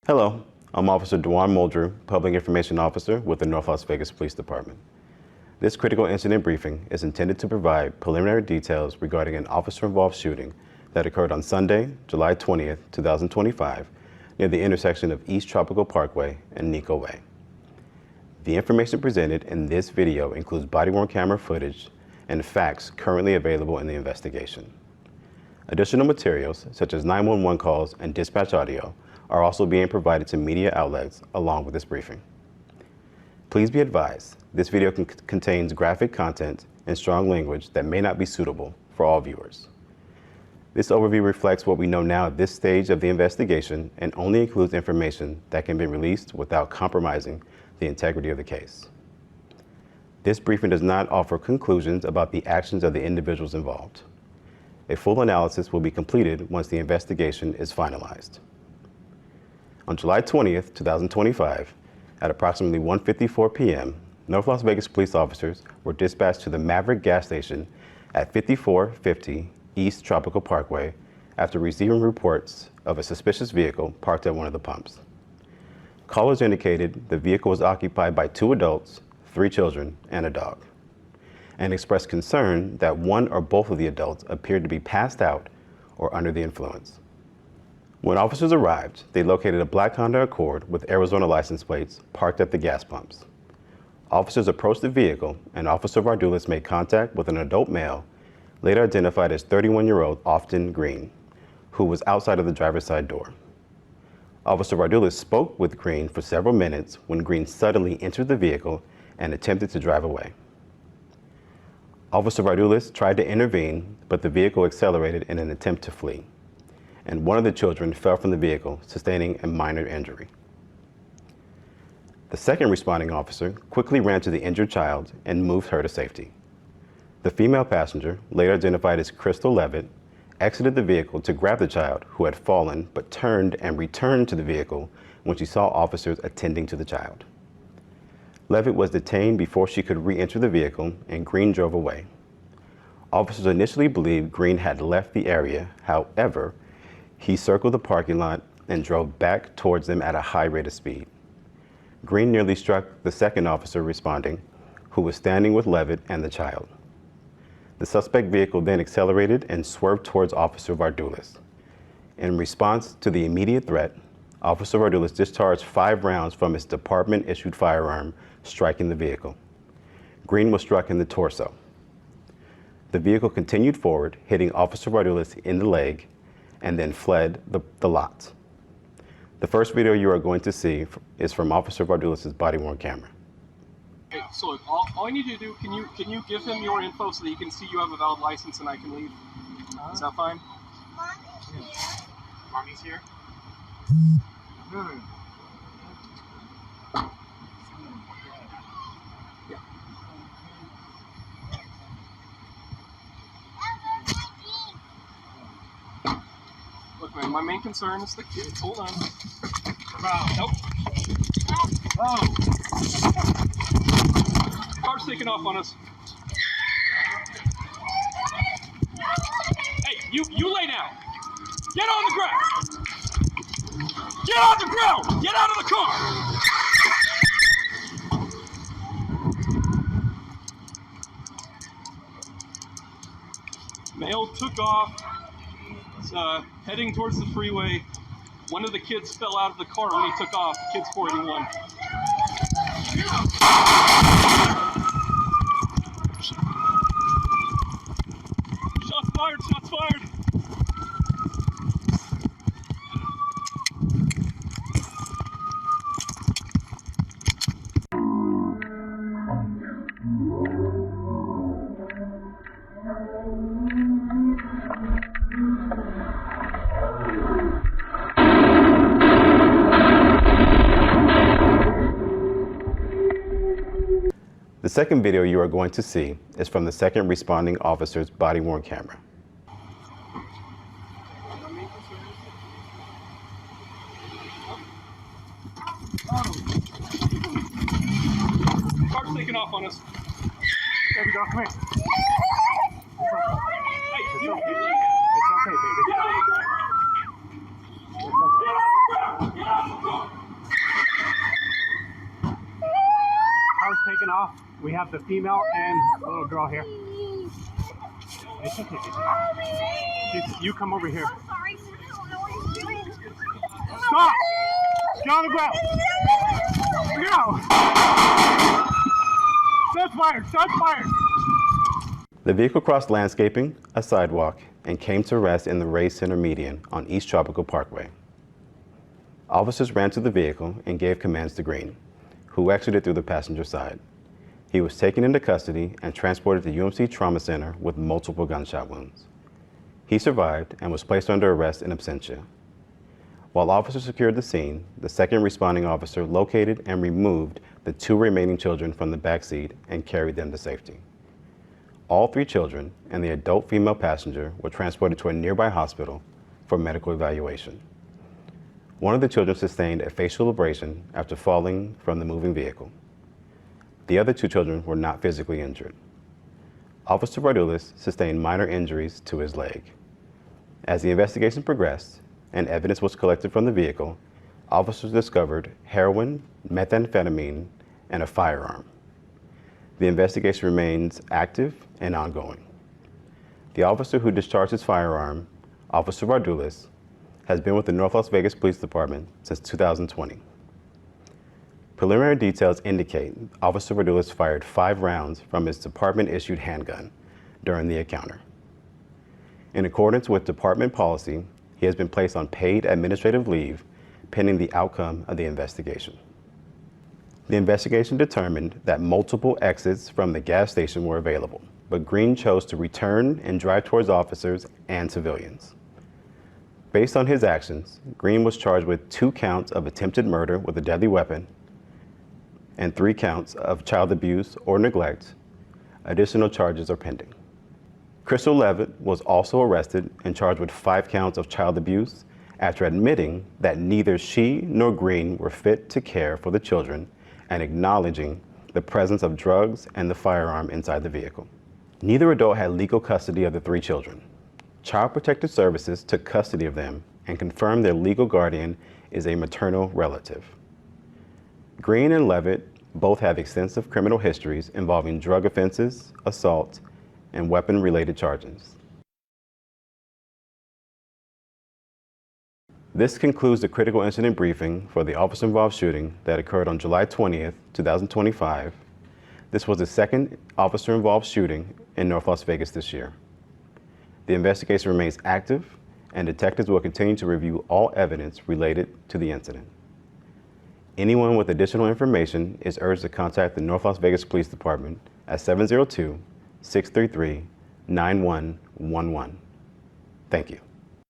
Hello, I'm Officer Dewan Muldrew, Public Information Officer with the North Las Vegas Police Department. This critical incident briefing is intended to provide preliminary details regarding an officer-involved shooting that occurred on Sunday, July 20th, 2025, near the intersection of East Tropical Parkway and Nico Way. The information presented in this video includes body-worn camera footage and facts currently available in the investigation. Additional materials, such as 911 calls and dispatch audio, are also being provided to media outlets along with this briefing. Please be advised, this video contains graphic content and strong language that may not be suitable for all viewers. This overview reflects what we know now at this stage of the investigation and only includes information that can be released without compromising the integrity of the case. This briefing does not offer conclusions about the actions of the individuals involved. A full analysis will be completed once the investigation is finalized. On July 20th, 2025, at approximately 1:54 p.m., North Las Vegas police officers were dispatched to the Maverick gas station at 5450 East Tropical Parkway after receiving reports of a suspicious vehicle parked at one of the pumps. Callers indicated the vehicle was occupied by 2 adults, 3 children, and a dog, and expressed concern that one or both of the adults appeared to be passed out or under the influence. When officers arrived, they located a black Honda Accord with Arizona license plates parked at the gas pumps. Officers approached the vehicle and Officer Vardulis made contact with an adult male, later identified as 31-year-old Often Green, who was outside of the driver's side door. Officer Vardulis spoke with Green for several minutes when Green suddenly entered the vehicle and attempted to drive away. Officer Vardulis tried to intervene, but the vehicle accelerated in an attempt to flee, and one of the children fell from the vehicle, sustaining a minor injury. The second responding officer quickly ran to the injured child and moved her to safety. The female passenger, later identified as Crystal Levitt, exited the vehicle to grab the child who had fallen but turned and returned to the vehicle when she saw officers attending to the child. Levitt was detained before she could re-enter the vehicle and Green drove away. Officers initially believed Green had left the area. However, he circled the parking lot and drove back towards them at a high rate of speed. Green nearly struck the second officer responding, who was standing with Levitt and the child. The suspect vehicle then accelerated and swerved towards Officer Vardulis. In response to the immediate threat, Officer Vardulis discharged 5 rounds from his department-issued firearm, striking the vehicle. Green was struck in the torso. The vehicle continued forward, hitting Officer Vardulis in the leg, and then fled the lot. The first video you are going to see is from Officer Vardulis' body-worn camera. Okay, so all I need you to do, can you give him your info so that he can see you have a valid license and I can leave? Is that fine? Mommy's here. Mommy's here? Yeah. Look, man, my main concern is the kids. Hold on. Nope. Oh. Car's taking off on us. Hey, you lay down. Get on the ground. Get on the ground. Get out of the car. Male took off. Heading towards the freeway. One of the kids fell out of the car when he took off. Kid's 41. Shots fired, shots fired. The second video you are going to see is from the second responding officer's body-worn camera. Car's taking off on us. There we go, come here. Hey, you, It's okay, baby. get on the ground. It's okay. Get on the ground. Get on the ground. We have the female and little girl here. It's okay. You come over here. I'm sorry. I don't know what he's doing. Stop! Get on the ground. Go! Shots fired! Shots fired! The vehicle crossed landscaping, a sidewalk, and came to rest in the Ray Center median on East Tropical Parkway. Officers ran to the vehicle and gave commands to Green, who exited through the passenger side. He was taken into custody and transported to UMC Trauma Center with multiple gunshot wounds. He survived and was placed under arrest in absentia. While officers secured the scene, the second responding officer located and removed the 2 remaining children from the back seat and carried them to safety. All 3 children and the adult female passenger were transported to a nearby hospital for medical evaluation. One of the children sustained a facial abrasion after falling from the moving vehicle. The other 2 children were not physically injured. Officer Vardulis sustained minor injuries to his leg. As the investigation progressed and evidence was collected from the vehicle, officers discovered heroin, methamphetamine, and a firearm. The investigation remains active and ongoing. The officer who discharged his firearm, Officer Vardulis, has been with the North Las Vegas Police Department since 2020. Preliminary details indicate Officer Vardulis fired 5 rounds from his department-issued handgun during the encounter. In accordance with department policy, he has been placed on paid administrative leave pending the outcome of the investigation. The investigation determined that multiple exits from the gas station were available, but Green chose to return and drive towards officers and civilians. Based on his actions, Green was charged with 2 counts of attempted murder with a deadly weapon and 3 counts of child abuse or neglect. Additional charges are pending. Crystal Levitt was also arrested and charged with 5 counts of child abuse after admitting that neither she nor Green were fit to care for the children and acknowledging the presence of drugs and the firearm inside the vehicle. Neither adult had legal custody of the 3 children. Child Protective Services took custody of them and confirmed their legal guardian is a maternal relative. Green and Levitt both have extensive criminal histories involving drug offenses, assault, and weapon-related charges. This concludes the critical incident briefing for the officer-involved shooting that occurred on July 20th, 2025. This was the second officer-involved shooting in North Las Vegas this year. The investigation remains active, and detectives will continue to review all evidence related to the incident. Anyone with additional information is urged to contact the North Las Vegas Police Department at 702-633-9111. Thank you.